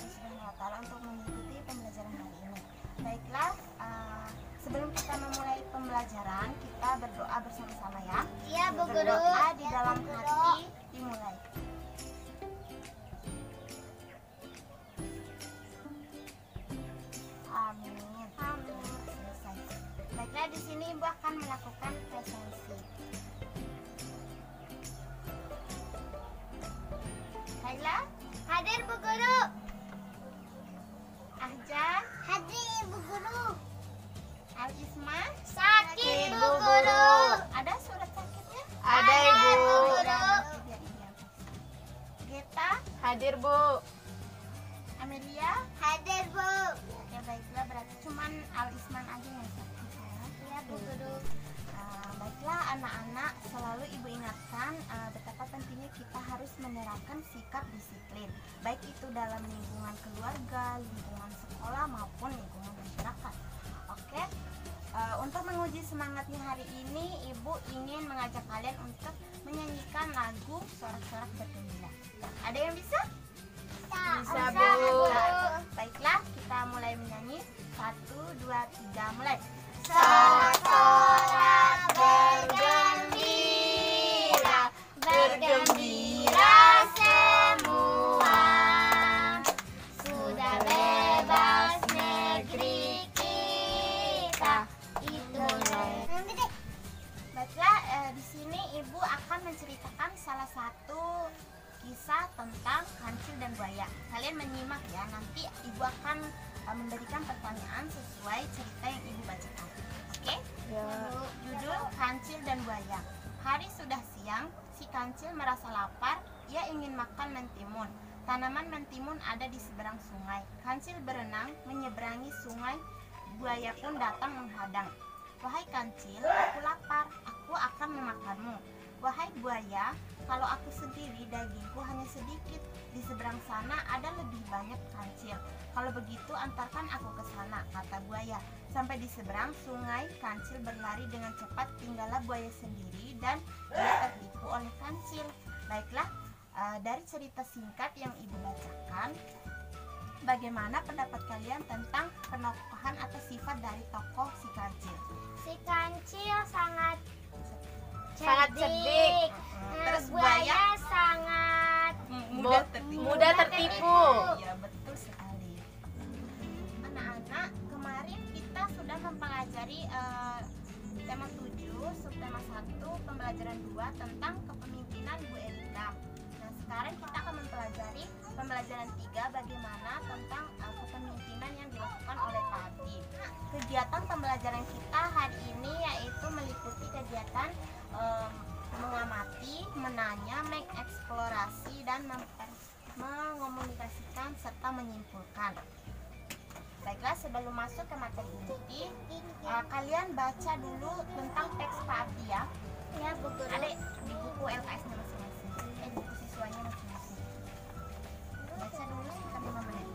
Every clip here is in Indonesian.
Allah Subhanahu wa Ta'ala untuk mengikuti pembelajaran hari ini. Baiklah, sebelum kita memulai pembelajaran, kita berdoa bersama-sama ya. Iya, Bu Guru. Berdoa di dalam hati dimulai. Amin. Selesai. Baiklah, di sini Ibu akan melakukan presensi. Baiklah, Hadir, Bu Guru. Ahjan, Hadir, Bu Guru. Al-Isma, Sakit, Bu Guru. ada surat sakitnya? Ada, Ibu. Bu Guru. Geta, Hadir, Bu. Amelia, Hadir, Bu. ya baiklah, berarti cuman Al-Isman aja yang sakit ya. Iya, Bu Guru. Baiklah anak-anak, selalu Ibu ingatkan betapa pentingnya kita harus menerapkan sikap disiplin, baik itu dalam lingkungan keluarga, lingkungan sekolah maupun lingkungan masyarakat. Oke, untuk menguji semangatnya hari ini, Ibu ingin mengajak kalian untuk menyanyikan lagu sorak-sorak bergembira. Ada yang bisa? Bisa, Bu. Baiklah, kita mulai menyanyi. 1, 2, 3, mulai. Sorak-sorak bergembira, bergembira semua. Sudah bebas negeri kita. Itu Baiklah, di sini Ibu akan menceritakan salah satu kisah tentang kancil dan buaya. Kalian menyimak ya, nanti Ibu akan memberikan pertanyaan sesuai cerita yang Ibu bacakan. Oke? Ya. Judul Kancil dan Buaya. Hari sudah siang, si kancil merasa lapar, ia ingin makan mentimun. Tanaman mentimun ada di seberang sungai. Kancil berenang menyeberangi sungai, buaya pun datang menghadang. Wahai kancil, aku lapar, aku akan memakanmu. Wahai buaya, kalau aku sendiri dagingku hanya sedikit. Di seberang sana ada lebih banyak kancil. Kalau begitu antarkan aku ke sana, kata buaya. Sampai di seberang sungai, kancil berlari dengan cepat, tinggallah buaya sendiri dan dia tertipu oleh kancil. Baiklah, dari cerita singkat yang Ibu bacakan, bagaimana pendapat kalian tentang penokohan atau sifat dari tokoh si kancil? si kancil sangat cerdik. Terus buaya sangat Mudah tertipu. Ya, betul sekali. Anak-anak, kemarin kita sudah mempelajari tema 7, subtema 1, pembelajaran 2 tentang kepemimpinan Bu Erika. Nah, sekarang kita akan mempelajari pembelajaran 3 bagaimana tentang kepemimpinan yang dilakukan oleh Pak Abdi. Kegiatan pembelajaran kita hari ini yaitu meliputi kegiatan mengamati, menanya, mengeksplorasi, dan mengomunikasikan serta menyimpulkan. Baiklah, sebelum masuk ke materi inti, kalian baca dulu tentang teks Pak Abdi ya. ya, Bu Guru. Ada di buku LKS-nya masing-masing, buku siswanya masing-masing. Baca dulu sekitar 5 menit.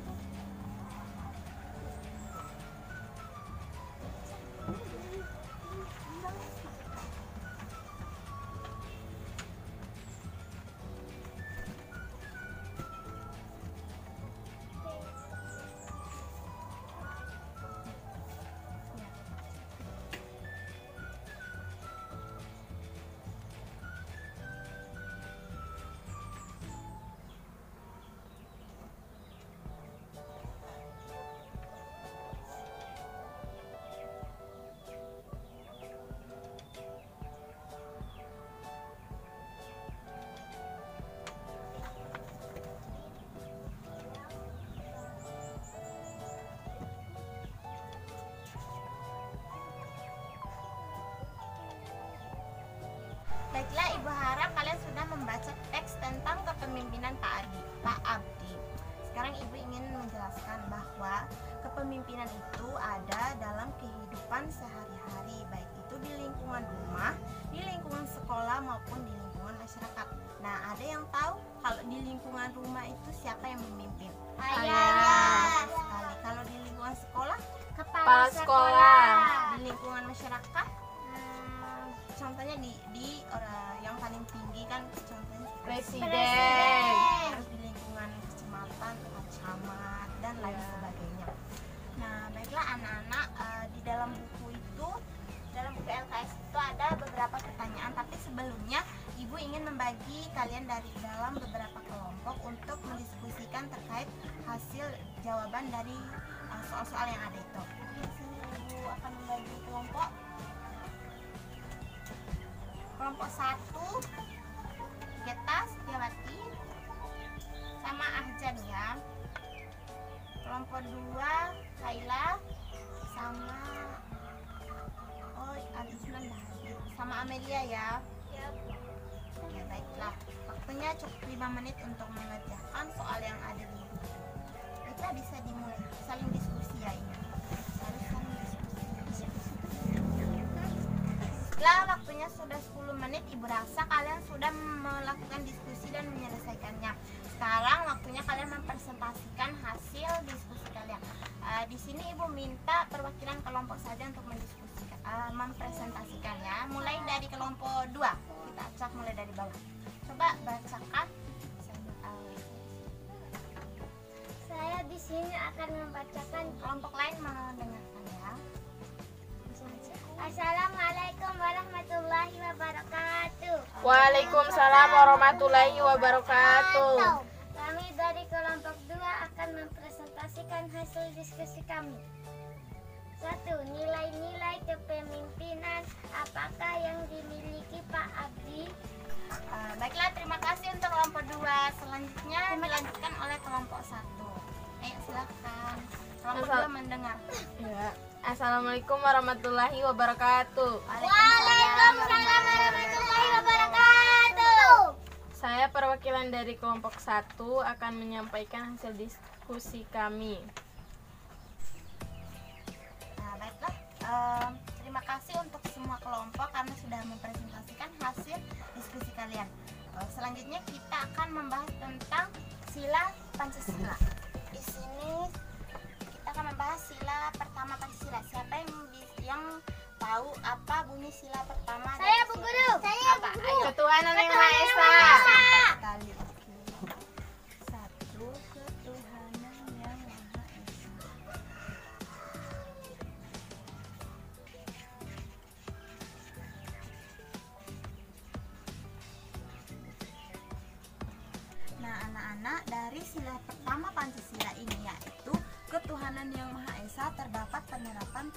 Baiklah, Ibu harap kalian sudah membaca teks tentang kepemimpinan Pak Abdi. Sekarang Ibu ingin menjelaskan bahwa kepemimpinan itu ada dalam kehidupan sehari-hari, baik itu di lingkungan rumah, di lingkungan sekolah maupun di lingkungan masyarakat. Nah, ada yang tahu kalau di lingkungan rumah itu siapa yang memimpin? Ayah. Betul sekali. Kalau di lingkungan sekolah, Kepala sekolah. di lingkungan masyarakat, contohnya di orang yang paling tinggi kan, contohnya Presiden. Terus di lingkungan kecamatan, camat, dan lain sebagainya. Nah, baiklah anak-anak, di dalam buku LKS itu ada beberapa pertanyaan, tapi sebelumnya Ibu ingin membagi kalian dari dalam beberapa kelompok untuk mendiskusikan terkait hasil jawaban dari soal-soal yang ada itu. Di sini Ibu akan membagi kelompok. Kelompok 1 Geta Setiawati sama Ahjan ya. Kelompok 2 Kaila sama Al-Islam sama Amelia ya. Ya baiklah, waktunya cukup 5 menit untuk mengerjakan soal yang ada di buku. Kita bisa dimulai, saling diskusi ya ini. Harus saling diskusi. Setelah waktunya sudah 10 menit, Ibu rasa kalian sudah melakukan diskusi dan menyelesaikannya. Sekarang waktunya kalian mempresentasikan hasil diskusi kalian. Di sini Ibu minta perwakilan kelompok saja untuk mendiskusikan, mempresentasikan ya. Mulai dari kelompok 2, kita acak mulai dari bawah. Coba bacakan. Saya di sini akan membacakan. Kelompok lain mendengarkan ya. Assalamualaikum warahmatullahi wabarakatuh. Waalaikumsalam warahmatullahi wabarakatuh. Kami dari kelompok 2 akan mempresentasikan hasil diskusi kami. 1. Nilai-nilai kepemimpinan apakah yang dimiliki Pak Abdi? Baiklah, terima kasih untuk kelompok 2. Selanjutnya dilanjutkan oleh kelompok 1. Ayo silakan. Kelompok 2 mendengar. Ya. Assalamualaikum warahmatullahi wabarakatuh. Waalaikumsalam warahmatullahi wabarakatuh. Saya perwakilan dari kelompok 1 akan menyampaikan hasil diskusi kami. Nah, baiklah. Terima kasih untuk semua kelompok karena sudah mempresentasikan hasil diskusi kalian. Selanjutnya kita akan membahas tentang sila Pancasila. Di sini kita akan membahas sila pertama Pancasila. Siapa yang tahu apa bunyi sila pertama? Saya Bu Guru. Apa? Ayo. Ketuhanan yang Maha Esa. Sekali. Oke. 1. Ketuhanan yang Maha Esa. Nah, anak-anak, dari sila pertama Pancasila ini yaitu ketuhanan yang Maha Esa, terdapat penerapan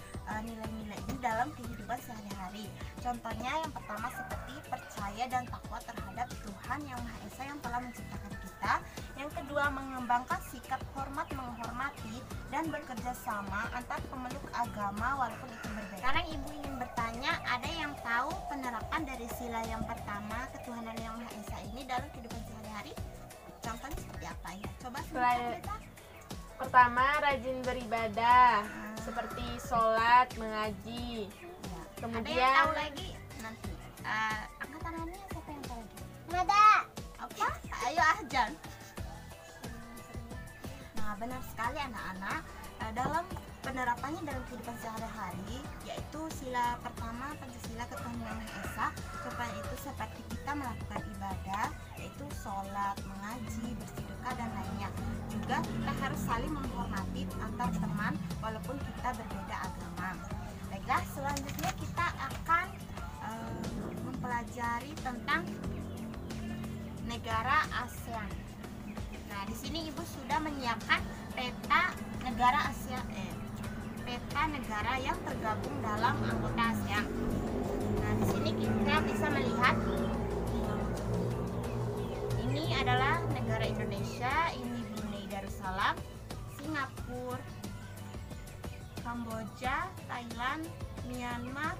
nilai-nilai ini dalam kehidupan sehari-hari. Contohnya yang pertama seperti percaya dan takwa terhadap Tuhan yang Maha Esa yang telah menciptakan kita. Yang kedua, mengembangkan sikap hormat menghormati dan bekerja sama antar pemeluk agama walaupun itu berbeda. Sekarang Ibu ingin bertanya, ada yang tahu penerapan dari sila yang pertama ketuhanan yang Maha Esa ini dalam kehidupan sehari-hari? Contohnya seperti apa ya? Coba sebutkan. Pertama, rajin beribadah seperti sholat, mengaji. Ya. Kemudian Ada yang tahu lagi? Nanti angkat tangannya, siapa yang tahu lagi? Nada. Apa? Ayo Ahjan. Nah, benar sekali anak-anak. Dalam penerapannya dalam kehidupan sehari-hari, yaitu sila pertama Pancasila ketuhanan yang Maha Esa. Contohnya itu seperti kita melakukan ibadah, yaitu sholat, mengaji, bersedekah dan lainnya. Juga kita harus saling menghormati antar teman walaupun kita berbeda agama. Baiklah, selanjutnya kita akan mempelajari tentang negara ASEAN. Nah, di sini Ibu sudah menyiapkan peta negara ASEAN, peta negara yang tergabung dalam anggota ASEAN. Nah, di sini kita bisa melihat ini adalah negara Indonesia, ini Brunei Darussalam, Singapura, Kamboja, Thailand, Myanmar,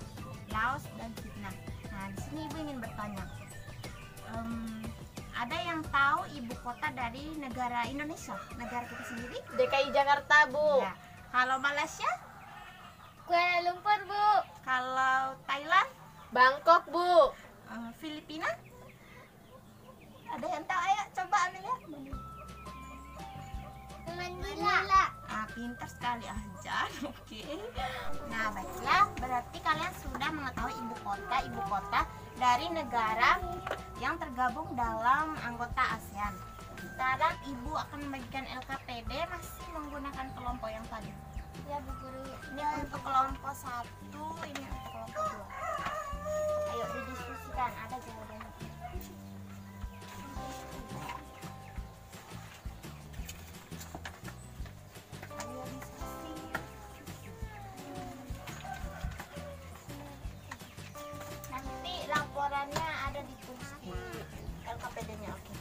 Laos, dan Vietnam. Nah, di sini Ibu ingin bertanya, ada yang tahu ibu kota dari negara Indonesia, negara kita sendiri? DKI Jakarta, Bu. Ya. Kalau Malaysia? Kuala Lumpur, Bu. Kalau Thailand? Bangkok, Bu. Filipina? Ada yang tahu? Ayo coba Amelia. Manila. Pintar sekali Ahjan. Oke. Nah, baiklah, berarti kalian sudah mengetahui ibu kota dari negara yang tergabung dalam anggota ASEAN. Sekarang Ibu akan membagikan LKPD masih menggunakan tadi? Ya Bu Guru. Ini untuk kelompok 1, ini untuk kelompok 2. Ayo didiskusikan, ada jawabannya. Ayo diskusi. Nanti laporannya ada ditulis di LKPD-nya, oke.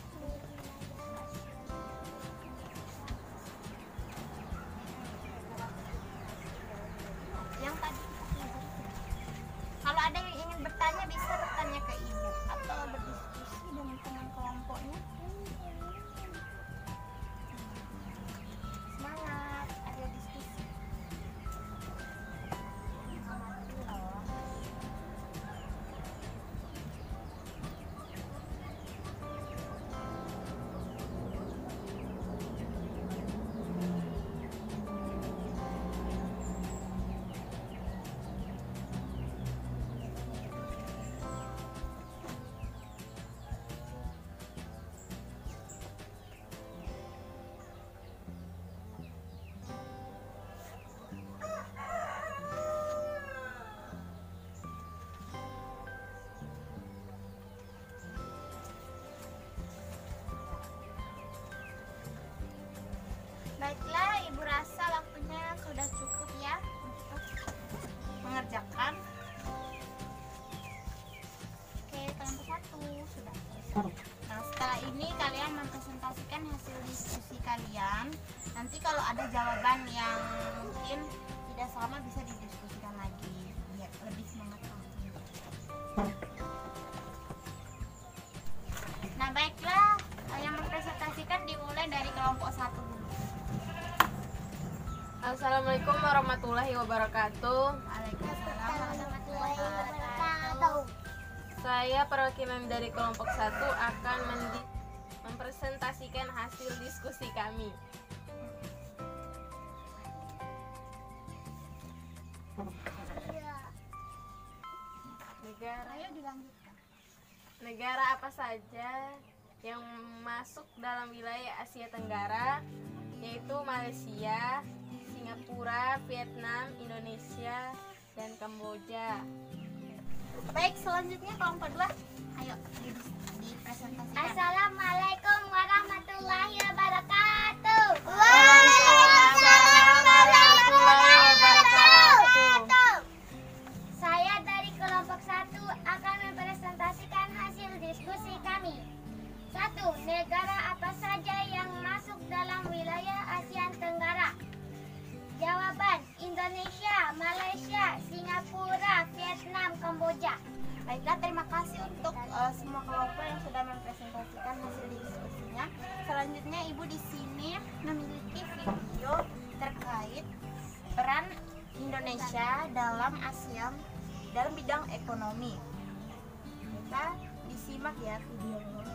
Yang tadi, kalau ada yang ingin bertanya bisa bertanya ke ibu atau berdiskusi dengan teman kelompoknya. Semangat, ayo diskusi. Amati loh. Baiklah, Ibu rasa waktunya sudah cukup ya untuk mengerjakan. Oke, kelompok 1 sudah selesai. Nah, setelah ini kalian mempresentasikan hasil diskusi kalian. Nanti kalau ada jawaban yang mungkin tidak sama bisa didiskusikan lagi biar lebih semangat lagi. Nah, baiklah, yang mempresentasikan dimulai dari kelompok 1 dulu. Assalamualaikum warahmatullahi wabarakatuh. Waalaikumsalam Warahmatullahi wabarakatuh. Saya perwakilan dari kelompok 1 akan mempresentasikan hasil diskusi kami. Ayo dilanjutkan. Negara apa saja yang masuk dalam wilayah Asia Tenggara, yaitu Malaysia, Singapura, Vietnam, Indonesia, dan Kamboja. Baik, selanjutnya kelompok 2. Ayo dipresentasikan. Assalamualaikum warahmatullahi wabarakatuh. Waalaikumsalam warahmatullahi wabarakatuh. Saya dari kelompok 1 akan mempresentasikan hasil diskusi kami. 1. Negara apa saja yang masuk dalam wilayah Asia Tenggara? Jawaban: Indonesia, Malaysia, Singapura, Vietnam, Kamboja. Baiklah, terima kasih untuk semua kelompok yang sudah mempresentasikan hasil diskusinya. Selanjutnya, Ibu di sini memiliki video terkait peran Indonesia dalam ASEAN dalam bidang ekonomi. Kita disimak ya videonya.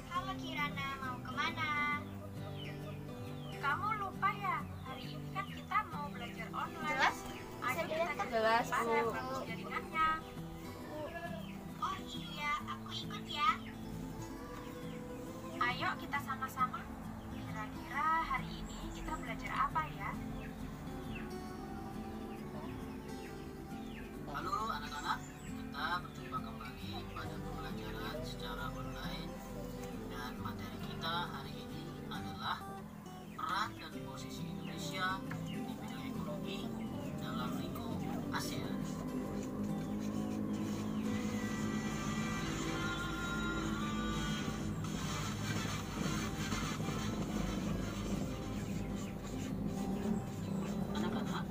Halo Kirana, mau kemana? Kamu lupa ya, hari ini kan kita mau belajar online. Jelas? Ayo Bisa kita dilihat kan? Jelas, pada Bu. bagus jaringannya. Oh iya, aku ikut ya. Ayo kita sama-sama. Kira-kira hari ini kita belajar apa ya? Halo anak-anak, kita berjumpa kembali pada pembelajaran secara online dan materi kita hari ini adalah peran dan posisi Indonesia di bidang ekonomi dalam lingkup ASEAN. Anak-anak,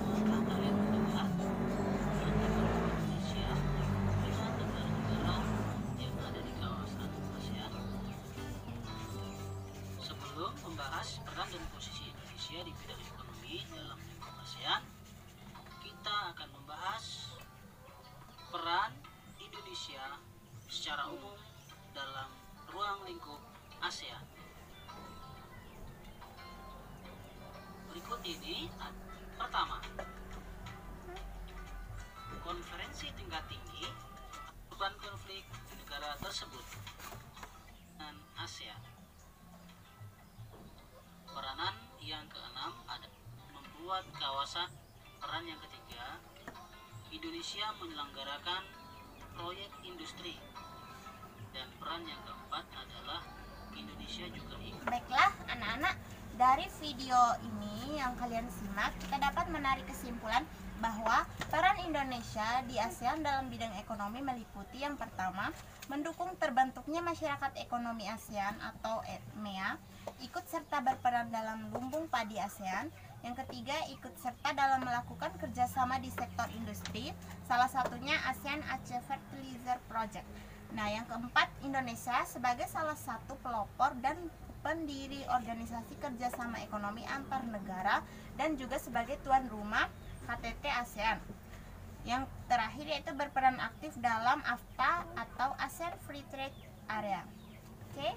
pernahkah kalian mendengar Indonesia dengan negara-negara yang ada di kawasan ASEAN? Sebelum membahas peran dan posisi Indonesia di bidang ekonomi dalam lingkup ASEAN, kita akan membahas peran Indonesia secara umum dalam ruang lingkup ASEAN. Berikut ini pertama, konferensi tingkat tinggi korban konflik di negara tersebut dan ASEAN. Peranan yang keenam, merawat kawasan. Peran yang ketiga, Indonesia menyelenggarakan proyek industri. Dan peran yang keempat adalah Indonesia juga ikut. Baiklah anak-anak, dari video ini yang kalian simak, kita dapat menarik kesimpulan bahwa peran Indonesia di ASEAN dalam bidang ekonomi meliputi yang pertama, mendukung terbentuknya masyarakat ekonomi ASEAN atau MEA, ikut serta berperan dalam lumbung padi ASEAN. Yang ketiga, ikut serta dalam melakukan kerjasama di sektor industri, salah satunya ASEAN Aceh Fertilizer Project. Nah, yang keempat, Indonesia sebagai salah satu pelopor dan pendiri organisasi kerjasama ekonomi antar negara dan juga sebagai tuan rumah KTT ASEAN. Yang terakhir yaitu berperan aktif dalam AFTA atau ASEAN Free Trade Area. Oke.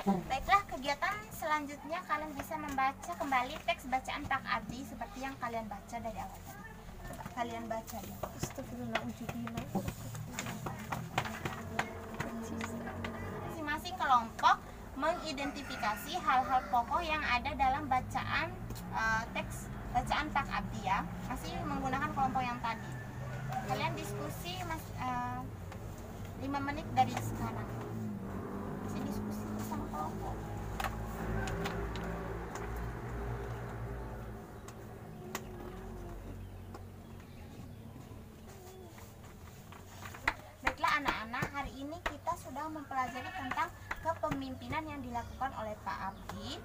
Baiklah, kegiatan selanjutnya kalian bisa membaca kembali teks bacaan Pak Abdi seperti yang kalian baca dari awal tadi. Coba kalian baca ya. Masing-masing kelompok mengidentifikasi hal-hal pokok yang ada dalam bacaan teks bacaan Pak Abdi ya. Masih menggunakan kelompok yang tadi. Kalian diskusi 5 menit dari sekarang. Masih diskusi sama kelompok. Baiklah anak-anak, hari ini kita sudah mempelajari tentang kepemimpinan yang dilakukan oleh Pak Abdi.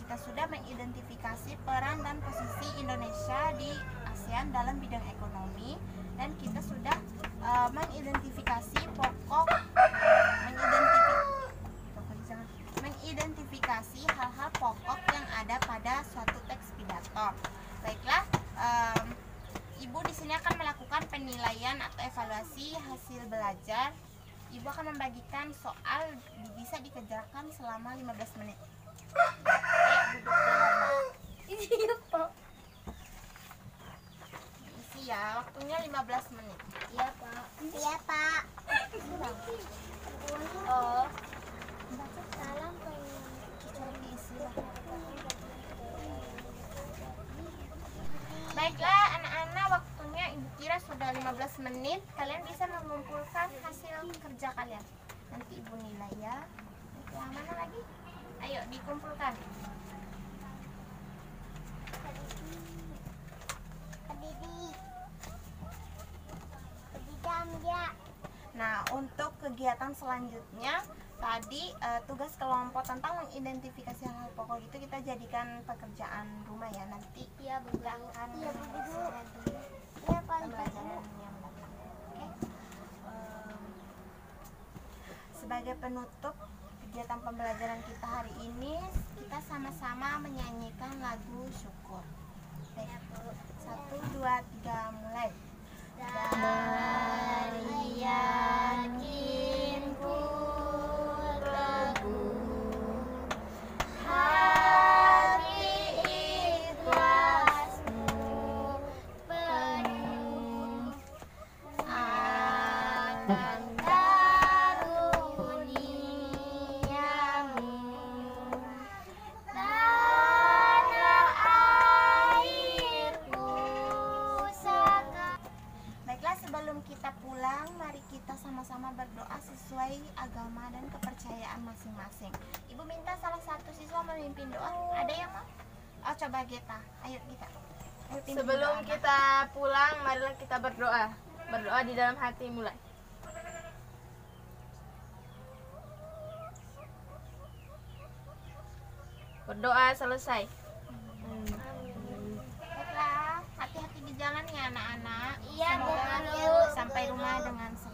Kita sudah mengidentifikasi peran dan posisi Indonesia di ASEAN dalam bidang ekonomi, dan kita sudah mengidentifikasi mengidentifikasi hal-hal pokok yang ada pada suatu teks pidato. Baiklah, Ibu di sini akan melakukan penilaian atau evaluasi hasil belajar. Ibu akan membagikan soal bisa dikerjakan selama 15 menit. Iya, Pak. Isi ya, waktunya 15 menit. Iya, Pak. Iya, Pak. Oh, Baca salam pengen. diisi lah. Baiklah anak-anak, waktunya Ibu kira sudah 15 menit. Kalian bisa mengumpulkan hasil kerja kalian. Nanti Ibu nilai ya. Yang mana lagi? Ayo dikumpulkan. Nah, untuk kegiatan selanjutnya tadi tugas kelompok tentang mengidentifikasi hal pokok itu kita jadikan pekerjaan rumah ya. Nanti Iya, Bu. kita akan Iya, Bu. lagi Iya, Pak. pembelajaran yang datang. Oke. Sebagai penutup kegiatan pembelajaran kita hari ini, kita sama-sama menyanyikan lagu syukur. Baik, 1, 2, 3, mulai. Dari yakinku teguh, hati ikhlasmu penuh akan karuniamu, tanah airku saka. Baiklah, sebelum kita pulang, mari kita sama-sama berdoa sesuai agama dan kepercayaan masing-masing. Ibu minta salah satu siswa memimpin doa. Ada yang mau? Oh, coba Geta. Ayo kita. Ayo pimpin Sebelum doa. kita pulang, marilah kita berdoa. Berdoa di dalam hati mulai. Berdoa selesai. Baiklah, hati-hati di jalan ya anak-anak. Iya, Bu Semoga Guru. sampai rumah dengan selamat.